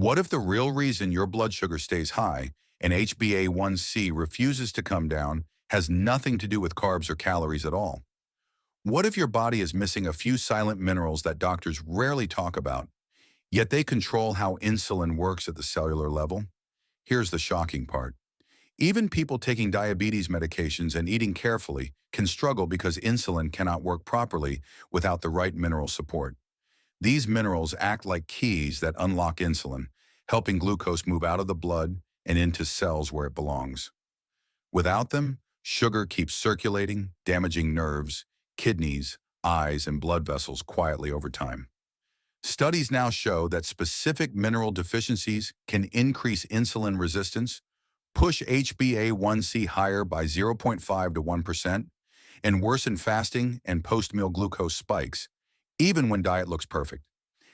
What if the real reason your blood sugar stays high and HbA1c refuses to come down has nothing to do with carbs or calories at all? What if your body is missing a few silent minerals that doctors rarely talk about, yet they control how insulin works at the cellular level? Here's the shocking part. Even people taking diabetes medications and eating carefully can struggle because insulin cannot work properly without the right mineral support. These minerals act like keys that unlock insulin, helping glucose move out of the blood and into cells where it belongs. Without them, sugar keeps circulating, damaging nerves, kidneys, eyes, and blood vessels quietly over time. Studies now show that specific mineral deficiencies can increase insulin resistance, push HbA1c higher by 0.5 to 1%, and worsen fasting and post-meal glucose spikes, even when diet looks perfect.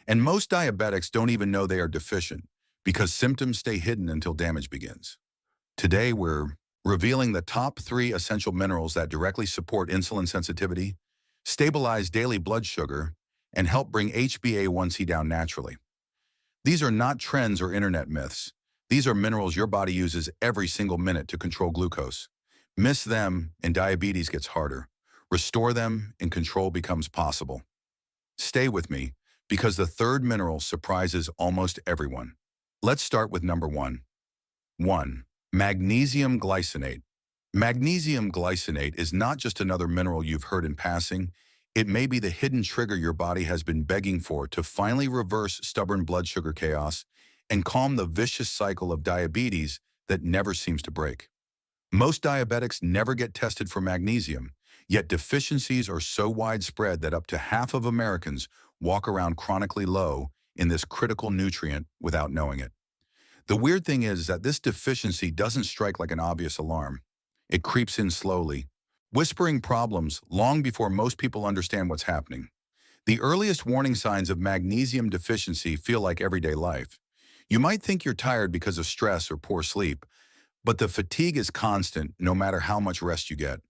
And most diabetics don't even know they are deficient because symptoms stay hidden until damage begins. Today, we're revealing the top 3 essential minerals that directly support insulin sensitivity, stabilize daily blood sugar, and help bring HbA1c down naturally. These are not trends or internet myths. These are minerals your body uses every single minute to control glucose. Miss them, and diabetes gets harder. Restore them, and control becomes possible. Stay with me, because the third mineral surprises almost everyone. Let's start with number 1. 1. Magnesium glycinate. Magnesium glycinate is not just another mineral you've heard in passing. It may be the hidden trigger your body has been begging for to finally reverse stubborn blood sugar chaos and calm the vicious cycle of diabetes that never seems to break. Most diabetics never get tested for magnesium, yet deficiencies are so widespread that up to half of Americans walk around chronically low in this critical nutrient without knowing it. The weird thing is that this deficiency doesn't strike like an obvious alarm. It creeps in slowly, whispering problems long before most people understand what's happening. The earliest warning signs of magnesium deficiency feel like everyday life. You might think you're tired because of stress or poor sleep, but the fatigue is constant no matter how much rest you get.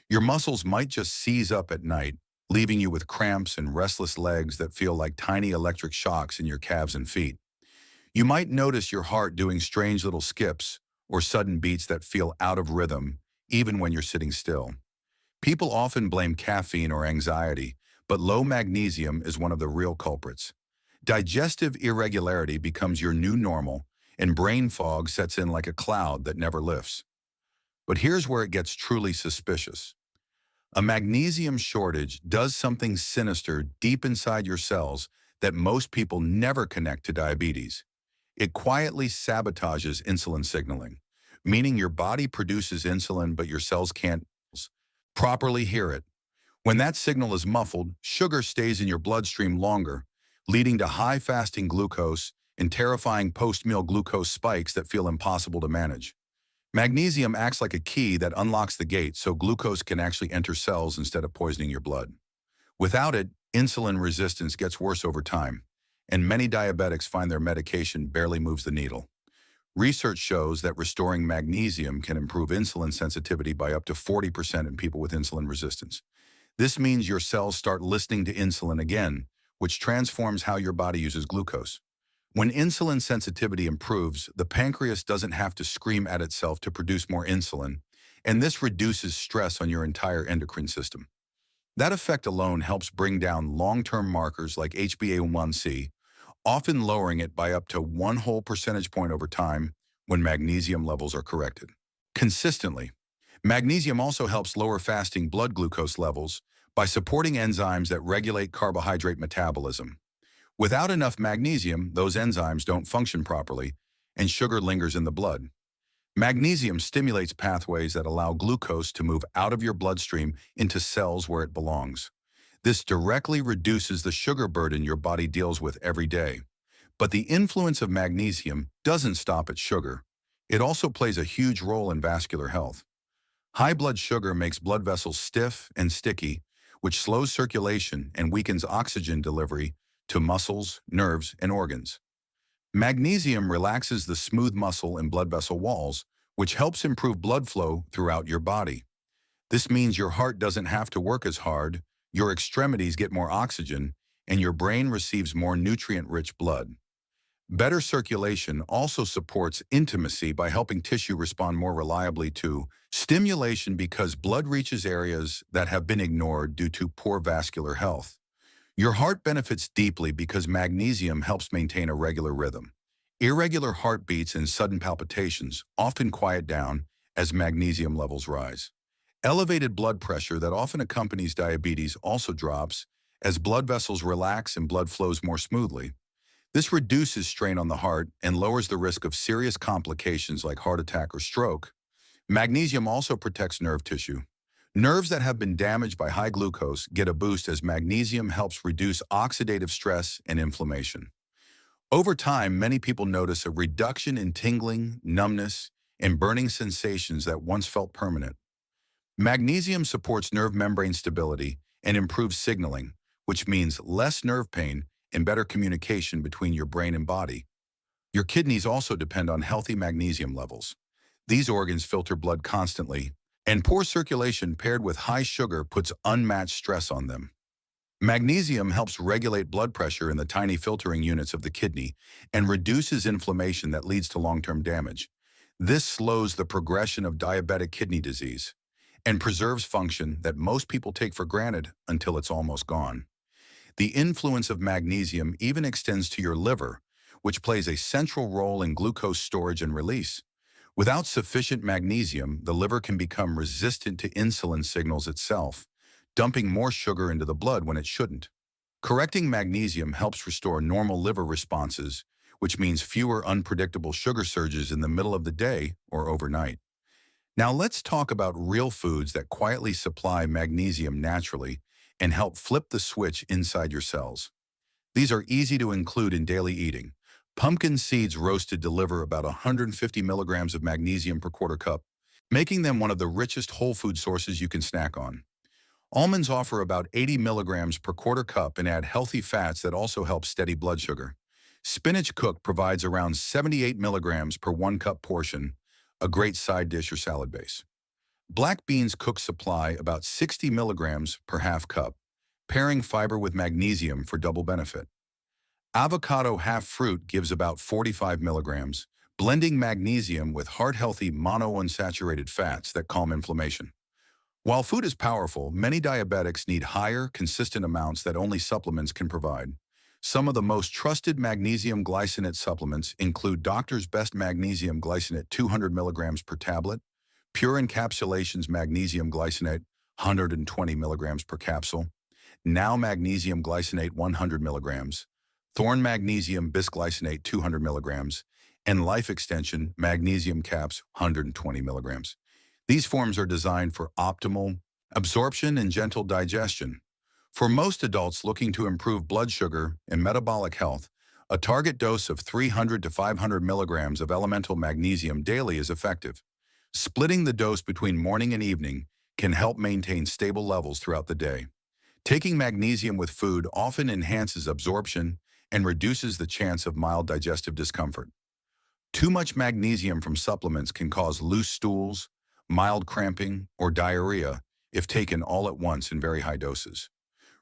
Your muscles might just seize up at night, leaving you with cramps and restless legs that feel like tiny electric shocks in your calves and feet. You might notice your heart doing strange little skips or sudden beats that feel out of rhythm, even when you're sitting still. People often blame caffeine or anxiety, but low magnesium is one of the real culprits. Digestive irregularity becomes your new normal, and brain fog sets in like a cloud that never lifts. But here's where it gets truly suspicious. A magnesium shortage does something sinister deep inside your cells that most people never connect to diabetes. It quietly sabotages insulin signaling, meaning your body produces insulin but your cells can't properly hear it. When that signal is muffled, sugar stays in your bloodstream longer, leading to high fasting glucose and terrifying post-meal glucose spikes that feel impossible to manage. Magnesium acts like a key that unlocks the gate so glucose can actually enter cells instead of poisoning your blood. Without it, insulin resistance gets worse over time, and many diabetics find their medication barely moves the needle. Research shows that restoring magnesium can improve insulin sensitivity by up to 40% in people with insulin resistance. This means your cells start listening to insulin again, which transforms how your body uses glucose. When insulin sensitivity improves, the pancreas doesn't have to scream at itself to produce more insulin, and this reduces stress on your entire endocrine system. That effect alone helps bring down long-term markers like HbA1c, often lowering it by up to 1 whole percentage point over time when magnesium levels are corrected. Consistently, magnesium also helps lower fasting blood glucose levels by supporting enzymes that regulate carbohydrate metabolism. Without enough magnesium, those enzymes don't function properly, and sugar lingers in the blood. Magnesium stimulates pathways that allow glucose to move out of your bloodstream into cells where it belongs. This directly reduces the sugar burden your body deals with every day. But the influence of magnesium doesn't stop at sugar. It also plays a huge role in vascular health. High blood sugar makes blood vessels stiff and sticky, which slows circulation and weakens oxygen delivery to muscles, nerves, and organs. Magnesium relaxes the smooth muscle and blood vessel walls, which helps improve blood flow throughout your body. This means your heart doesn't have to work as hard, your extremities get more oxygen, and your brain receives more nutrient-rich blood. Better circulation also supports intimacy by helping tissue respond more reliably to stimulation because blood reaches areas that have been ignored due to poor vascular health. Your heart benefits deeply because magnesium helps maintain a regular rhythm. Irregular heartbeats and sudden palpitations often quiet down as magnesium levels rise. Elevated blood pressure that often accompanies diabetes also drops as blood vessels relax and blood flows more smoothly. This reduces strain on the heart and lowers the risk of serious complications like heart attack or stroke. Magnesium also protects nerve tissue. Nerves that have been damaged by high glucose get a boost as magnesium helps reduce oxidative stress and inflammation. Over time, many people notice a reduction in tingling, numbness, and burning sensations that once felt permanent. Magnesium supports nerve membrane stability and improves signaling, which means less nerve pain and better communication between your brain and body. Your kidneys also depend on healthy magnesium levels. These organs filter blood constantly, and poor circulation paired with high sugar puts unmatched stress on them. Magnesium helps regulate blood pressure in the tiny filtering units of the kidney and reduces inflammation that leads to long-term damage. This slows the progression of diabetic kidney disease and preserves function that most people take for granted until it's almost gone. The influence of magnesium even extends to your liver, which plays a central role in glucose storage and release. Without sufficient magnesium, the liver can become resistant to insulin signals itself, dumping more sugar into the blood when it shouldn't. Correcting magnesium helps restore normal liver responses, which means fewer unpredictable sugar surges in the middle of the day or overnight. Now let's talk about real foods that quietly supply magnesium naturally and help flip the switch inside your cells. These are easy to include in daily eating. Pumpkin seeds roasted deliver about 150 milligrams of magnesium per quarter cup, making them one of the richest whole food sources you can snack on. Almonds offer about 80 milligrams per quarter cup and add healthy fats that also help steady blood sugar. Spinach cooked provides around 78 milligrams per 1 cup portion, a great side dish or salad base. Black beans cooked supply about 60 milligrams per half cup, pairing fiber with magnesium for double benefit. Avocado half fruit gives about 45 milligrams, blending magnesium with heart-healthy monounsaturated fats that calm inflammation. While food is powerful, many diabetics need higher, consistent amounts that only supplements can provide. Some of the most trusted magnesium glycinate supplements include Doctor's Best Magnesium Glycinate 200 milligrams per tablet, Pure Encapsulations Magnesium Glycinate 120 milligrams per capsule, Now Magnesium Glycinate 100 milligrams, Thorn Magnesium Bisglycinate 200 milligrams, and Life Extension Magnesium Caps 120 milligrams. These forms are designed for optimal absorption and gentle digestion. For most adults looking to improve blood sugar and metabolic health, a target dose of 300 to 500 milligrams of elemental magnesium daily is effective. Splitting the dose between morning and evening can help maintain stable levels throughout the day. Taking magnesium with food often enhances absorption and reduces the chance of mild digestive discomfort. Too much magnesium from supplements can cause loose stools, mild cramping, or diarrhea if taken all at once in very high doses.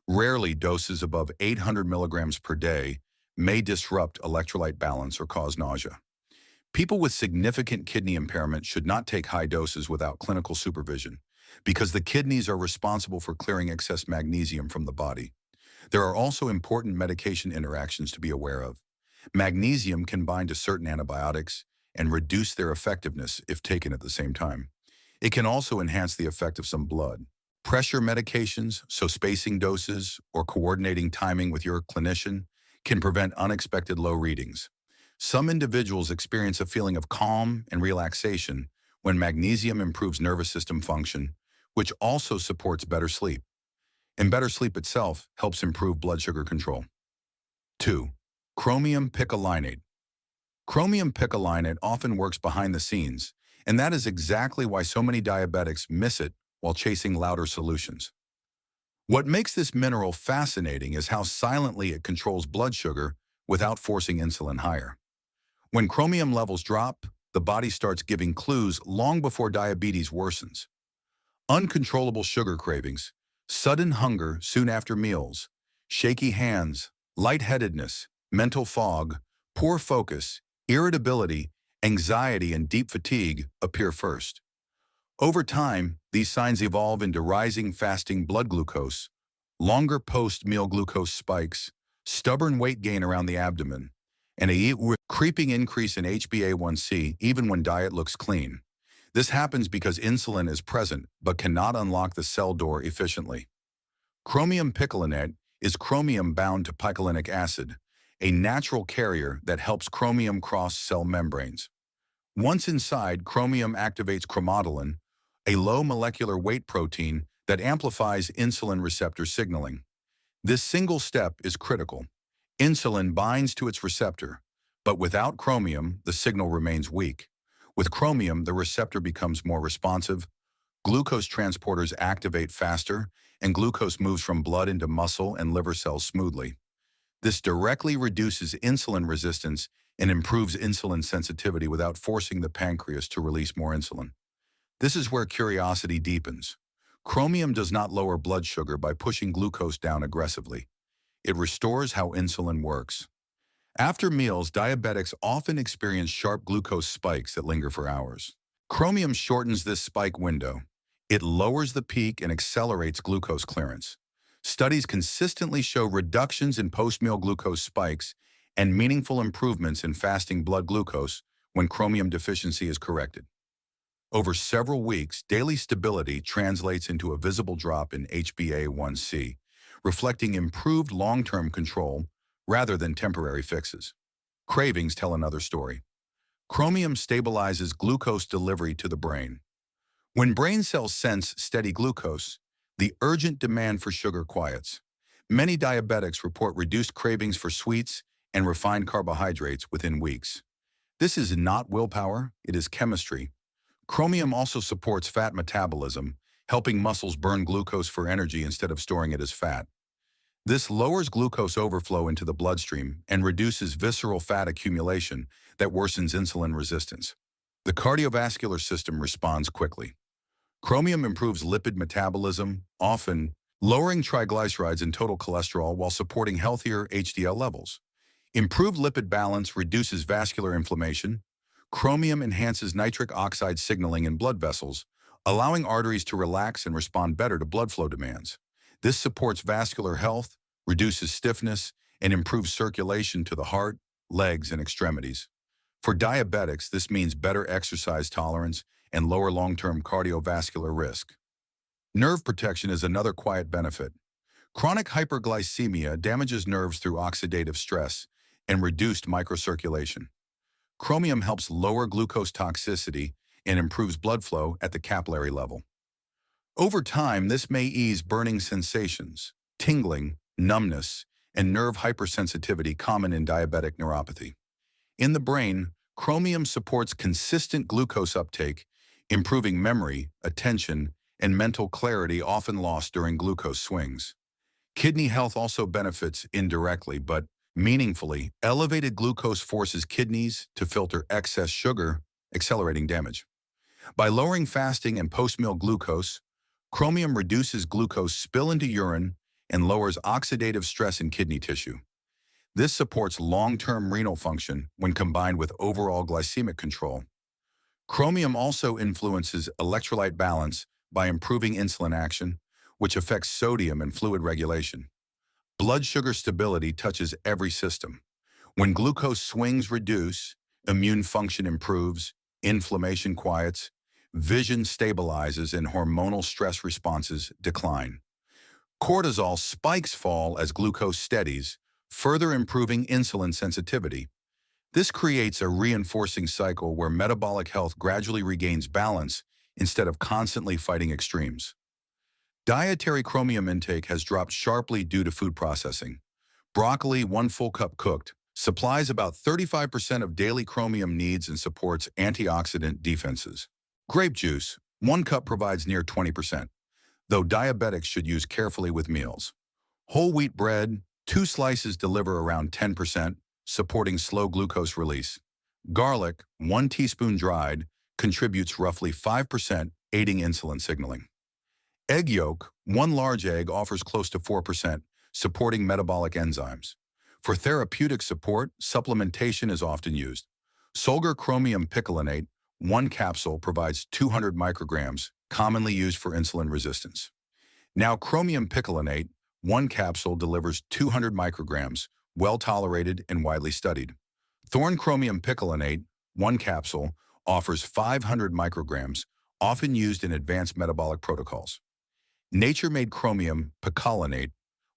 Rarely, doses above 800 milligrams per day may disrupt electrolyte balance or cause nausea. People with significant kidney impairment should not take high doses without clinical supervision because the kidneys are responsible for clearing excess magnesium from the body. There are also important medication interactions to be aware of. Magnesium can bind to certain antibiotics and reduce their effectiveness if taken at the same time. It can also enhance the effect of some blood pressure medications, so spacing doses or coordinating timing with your clinician can prevent unexpected low readings. Some individuals experience a feeling of calm and relaxation when magnesium improves nervous system function, which also supports better sleep. And better sleep itself helps improve blood sugar control. 2. Chromium Picolinate. Chromium Picolinate often works behind the scenes, and that is exactly why so many diabetics miss it while chasing louder solutions. What makes this mineral fascinating is how silently it controls blood sugar without forcing insulin higher. When chromium levels drop, the body starts giving clues long before diabetes worsens. Uncontrollable sugar cravings, sudden hunger soon after meals, shaky hands, lightheadedness, mental fog, Poor focus, irritability, anxiety, and deep fatigue appear first. Over time, these signs evolve into rising fasting blood glucose, longer post-meal glucose spikes, stubborn weight gain around the abdomen, and a creeping increase in HbA1c even when diet looks clean. This happens because insulin is present but cannot unlock the cell door efficiently. Chromium picolinate is chromium bound to picolinic acid, a natural carrier that helps chromium cross cell membranes. Once inside, chromium activates chromatolin, a low molecular weight protein that amplifies insulin receptor signaling. This single step is critical. Insulin binds to its receptor, but without chromium, the signal remains weak. With chromium, the receptor becomes more responsive, glucose transporters activate faster, and glucose moves from blood into muscle and liver cells smoothly. This directly reduces insulin resistance and improves insulin sensitivity without forcing the pancreas to release more insulin. This is where curiosity deepens. Chromium does not lower blood sugar by pushing glucose down aggressively. It restores how insulin works. After meals, diabetics often experience sharp glucose spikes that linger for hours. Chromium shortens this spike window. It lowers the peak and accelerates glucose clearance. Studies consistently show reductions in post-meal glucose spikes and meaningful improvements in fasting blood glucose when chromium deficiency is corrected. Over several weeks, daily stability translates into a visible drop in HbA1c, reflecting improved long-term control rather than temporary fixes. Cravings tell another story. Chromium stabilizes glucose delivery to the brain. When brain cells sense steady glucose, the urgent demand for sugar quiets. Many diabetics report reduced cravings for sweets and refined carbohydrates within weeks. This is not willpower, it is chemistry. Chromium also supports fat metabolism, helping muscles burn glucose for energy instead of storing it as fat. This lowers glucose overflow into the bloodstream and reduces visceral fat accumulation that worsens insulin resistance. The cardiovascular system responds quickly. Chromium improves lipid metabolism, often lowering triglycerides and total cholesterol while supporting healthier HDL levels. Improved lipid balance reduces vascular inflammation. Chromium enhances nitric oxide signaling in blood vessels, allowing arteries to relax and respond better to blood flow demands. This supports vascular health, reduces stiffness, and improves circulation to the heart, legs, and extremities. For diabetics, this means better exercise tolerance and lower long-term cardiovascular risk. Nerve protection is another quiet benefit. Chronic hyperglycemia damages nerves through oxidative stress and reduced microcirculation. Chromium helps lower glucose toxicity and improves blood flow at the capillary level. Over time, this may ease burning sensations, tingling, numbness, and nerve hypersensitivity common in diabetic neuropathy. In the brain, chromium supports consistent glucose uptake, improving memory, attention, and mental clarity often lost during glucose swings. Kidney health also benefits indirectly, but meaningfully. Elevated glucose forces kidneys to filter excess sugar, accelerating damage. By lowering fasting and post-meal glucose, chromium reduces glucose spill into urine and lowers oxidative stress in kidney tissue. This supports long-term renal function when combined with overall glycemic control. Chromium also influences electrolyte balance by improving insulin action, which affects sodium and fluid regulation. Blood sugar stability touches every system. When glucose swings reduce, immune function improves, inflammation quiets, vision stabilizes, and hormonal stress responses decline. Cortisol spikes fall as glucose steadies, further improving insulin sensitivity. This creates a reinforcing cycle where metabolic health gradually regains balance instead of constantly fighting extremes. Dietary chromium intake has dropped sharply due to food processing. Broccoli, 1 full cup cooked, supplies about 35% of daily chromium needs and supports antioxidant defenses. Grape juice, 1 cup provides near 20%, though diabetics should use carefully with meals. Whole wheat bread, 2 slices deliver around 10%, supporting slow glucose release. Garlic, 1 teaspoon dried, contributes roughly 5%, aiding insulin signaling. Egg yolk, 1 large egg offers close to 4%, supporting metabolic enzymes. For therapeutic support, supplementation is often used. Solgar Chromium Picolinate, 1 capsule provides 200 micrograms, commonly used for insulin resistance. Now Chromium Picolinate, 1 capsule delivers 200 micrograms, well tolerated and widely studied. Thorn Chromium Picolinate, 1 capsule, offers 500 micrograms, often used in advanced metabolic protocols. Nature-made Chromium Picolinate,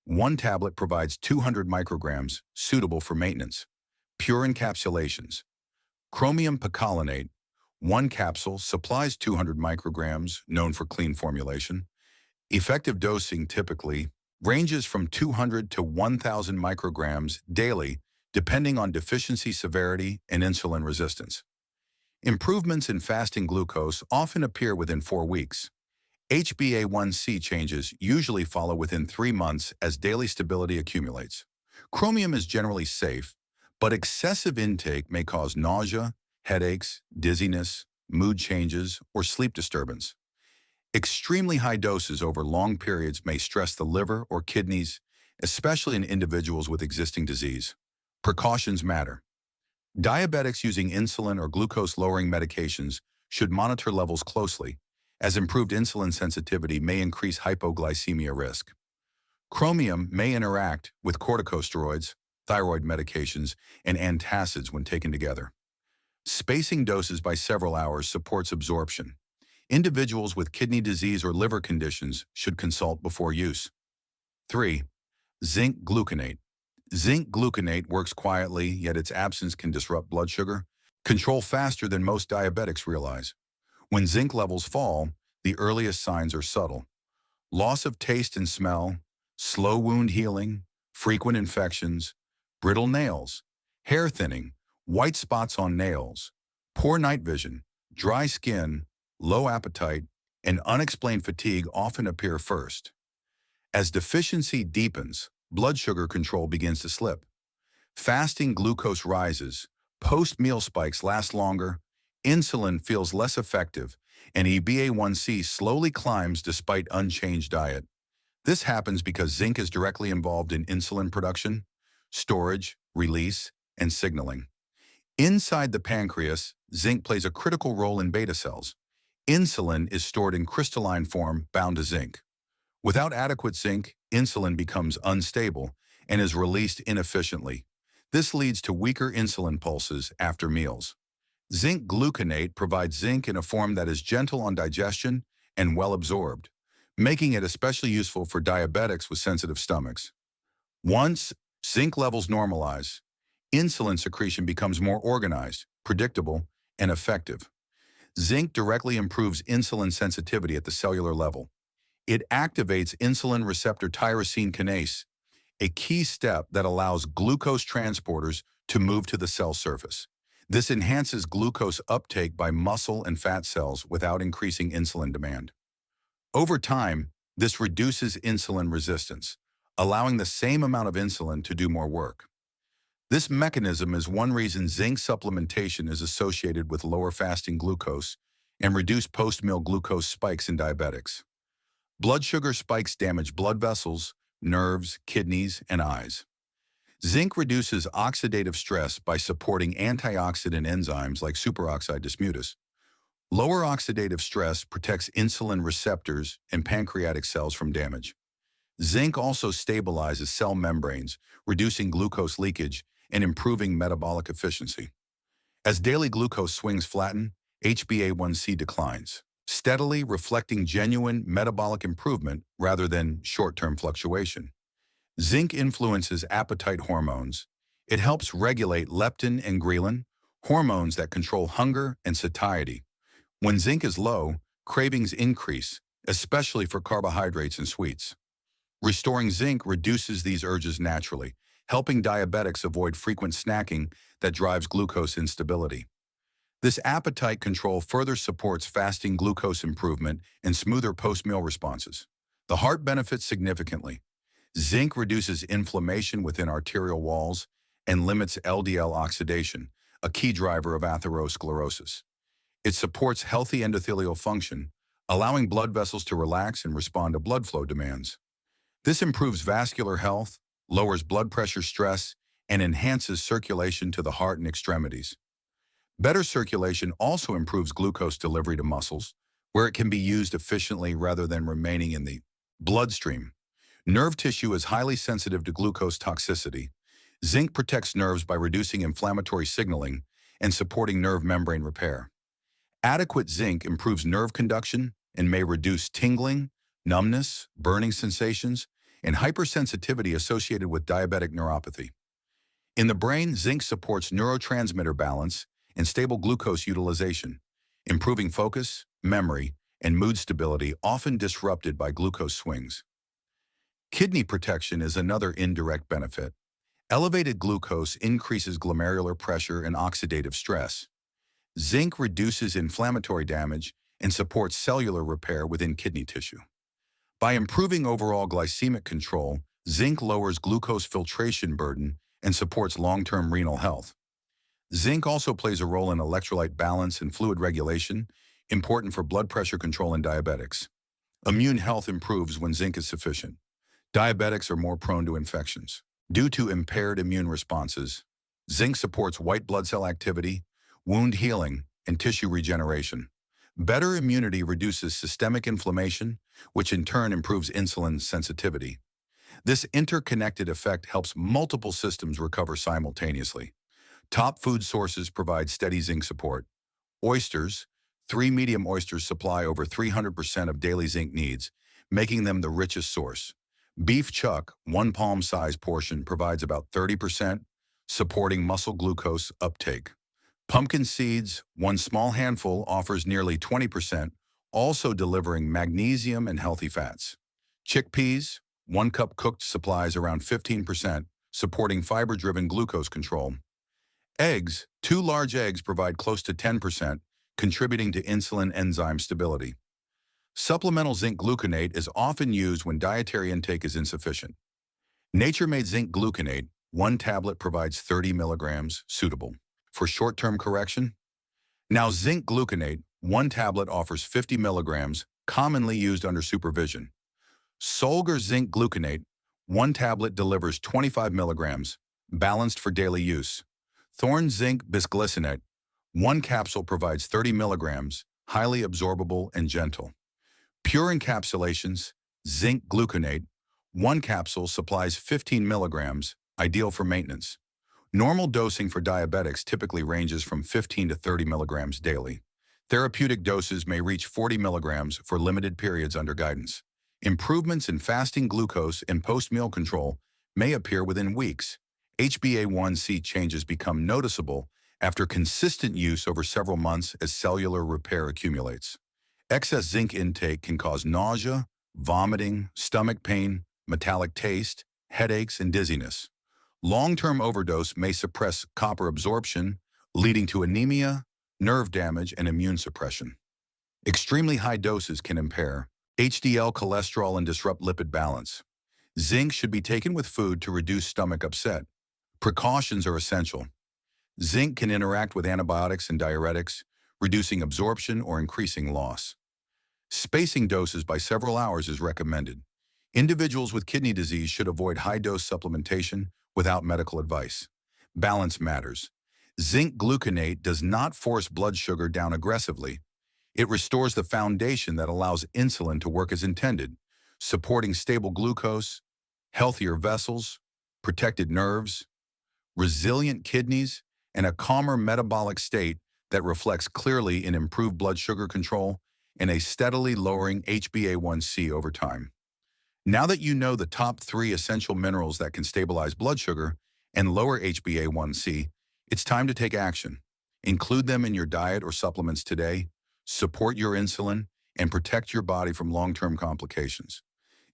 1 tablet provides 200 micrograms, suitable for maintenance. Pure encapsulations. Chromium Picolinate, 1 capsule supplies 200 micrograms, known for clean formulation. Effective dosing typically ranges from 200 to 1,000 micrograms daily, depending on deficiency severity and insulin resistance. Improvements in fasting glucose often appear within 4 weeks. HbA1c changes usually follow within 3 months as daily stability accumulates. Chromium is generally safe, but excessive intake may cause nausea, headaches, dizziness, mood changes, or sleep disturbance. Extremely high doses over long periods may stress the liver or kidneys, especially in individuals with existing disease. Precautions matter. Diabetics using insulin or glucose-lowering medications should monitor levels closely, as improved insulin sensitivity may increase hypoglycemia risk. Chromium may interact with corticosteroids, thyroid medications, and antacids when taken together. Spacing doses by several hours supports absorption. Individuals with kidney disease or liver conditions should consult before use. 3. Zinc Gluconate. Zinc gluconate works quietly, yet its absence can disrupt blood sugar control faster than most diabetics realize. When zinc levels fall, the earliest signs are subtle. Loss of taste and smell, slow wound healing, frequent infections, brittle nails, hair thinning, white spots on nails, poor night vision, dry skin, low appetite, and unexplained fatigue often appear first. As deficiency deepens, blood sugar control begins to slip. Fasting glucose rises, post-meal spikes last longer, insulin feels less effective, and HbA1c slowly climbs despite unchanged diet. This happens because zinc is directly involved in insulin production, storage, release, and signaling. Inside the pancreas, zinc plays a critical role in beta cells. Insulin is stored in crystalline form bound to zinc. Without adequate zinc, insulin becomes unstable and is released inefficiently. This leads to weaker insulin pulses after meals. Zinc gluconate provides zinc in a form that is gentle on digestion and well absorbed, making it especially useful for diabetics with sensitive stomachs. Once zinc levels normalize, insulin secretion becomes more organized, predictable, and effective. Zinc directly improves insulin sensitivity at the cellular level. It activates insulin receptor tyrosine kinase, a key step that allows glucose transporters to move to the cell surface. This enhances glucose uptake by muscle and fat cells without increasing insulin demand. Over time, this reduces insulin resistance, allowing the same amount of insulin to do more work. This mechanism is one reason zinc supplementation is associated with lower fasting glucose and reduced post-meal glucose spikes in diabetics. Blood sugar spikes damage blood vessels, nerves, kidneys, and eyes. Zinc reduces oxidative stress by supporting antioxidant enzymes like superoxide dismutase. Lower oxidative stress protects insulin receptors and pancreatic cells from damage. Zinc also stabilizes cell membranes, reducing glucose leakage and improving metabolic efficiency. As daily glucose swings flatten, HbA1c declines, steadily reflecting genuine metabolic improvement rather than short-term fluctuation. Zinc influences appetite hormones. It helps regulate leptin and ghrelin, hormones that control hunger and satiety. When zinc is low, cravings increase, especially for carbohydrates and sweets. Restoring zinc reduces these urges naturally, helping diabetics avoid frequent snacking that drives glucose instability. This appetite control further supports fasting glucose improvement and smoother post-meal responses. The heart benefits significantly. Zinc reduces inflammation within arterial walls and limits LDL oxidation, a key driver of atherosclerosis. It supports healthy endothelial function, allowing blood vessels to relax and respond to blood flow demands. This improves vascular health, lowers blood pressure stress, and enhances circulation to the heart and extremities. Better circulation also improves glucose delivery to muscles, where it can be used efficiently rather than remaining in the bloodstream. Nerve tissue is highly sensitive to glucose toxicity. Zinc protects nerves by reducing inflammatory signaling and supporting nerve membrane repair. Adequate zinc improves nerve conduction and may reduce tingling, numbness, burning sensations, and hypersensitivity associated with diabetic neuropathy. In the brain, zinc supports neurotransmitter balance and stable glucose utilization, improving focus, memory, and mood stability often disrupted by glucose swings. Kidney protection is another indirect benefit. Elevated glucose increases glomerular pressure and oxidative stress. Zinc reduces inflammatory damage and supports cellular repair within kidney tissue. By improving overall glycemic control, zinc lowers glucose filtration burden and supports long-term renal health. Zinc also plays a role in electrolyte balance and fluid regulation, important for blood pressure control in diabetics. Immune health improves when zinc is sufficient. Diabetics are more prone to infections. Due to impaired immune responses, zinc supports white blood cell activity, wound healing, and tissue regeneration. Better immunity reduces systemic inflammation, which in turn improves insulin sensitivity. This interconnected effect helps multiple systems recover simultaneously. Top food sources provide steady zinc support. Oysters, 3 medium oysters supply over 300% of daily zinc needs, making them the richest source. Beef chuck, 1 palm-sized portion, provides about 30%, supporting muscle glucose uptake. Pumpkin seeds, 1 small handful, offers nearly 20%, also delivering magnesium and healthy fats. Chickpeas, 1 cup cooked, supplies around 15%, supporting fiber-driven glucose control. Eggs, 2 large eggs provide close to 10%, contributing to insulin enzyme stability. Supplemental zinc gluconate is often used when dietary intake is insufficient. Nature-made zinc gluconate, 1 tablet provides 30 milligrams, suitable for short-term correction. Now zinc gluconate, 1 tablet offers 50 milligrams, commonly used under supervision. Solgar zinc gluconate, 1 tablet delivers 25 milligrams, balanced for daily use. Thorn zinc bisglycinate, 1 capsule provides 30 milligrams, highly absorbable and gentle. Pure encapsulations, zinc gluconate, 1 capsule supplies 15 milligrams, ideal for maintenance. Normal dosing for diabetics typically ranges from 15 to 30 milligrams daily. Therapeutic doses may reach 40 milligrams for limited periods under guidance. Improvements in fasting glucose and post-meal control may appear within weeks. HbA1c changes become noticeable after consistent use over several months as cellular repair accumulates. Excess zinc intake can cause nausea, vomiting, stomach pain, metallic taste, headaches, and dizziness. Long-term overdose may suppress copper absorption, leading to anemia, nerve damage, and immune suppression. Extremely high doses can impair HDL cholesterol and disrupt lipid balance. Zinc should be taken with food to reduce stomach upset. Precautions are essential. Zinc can interact with antibiotics and diuretics, reducing absorption or increasing loss. Spacing doses by several hours is recommended. Individuals with kidney disease should avoid high-dose supplementation without medical advice. Balance matters. Zinc gluconate does not force blood sugar down aggressively. It restores the foundation that allows insulin to work as intended, supporting stable glucose, healthier vessels, protected nerves, resilient kidneys, and a calmer metabolic state that reflects clearly in improved blood sugar control and a steadily lowering HbA1c over time. Now that you know the top 3 essential minerals that can stabilize blood sugar and lower HbA1c, it's time to take action. Include them in your diet or supplements today, support your insulin, and protect your body from long-term complications.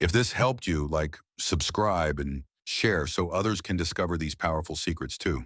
If this helped you, subscribe and share so others can discover these powerful secrets too.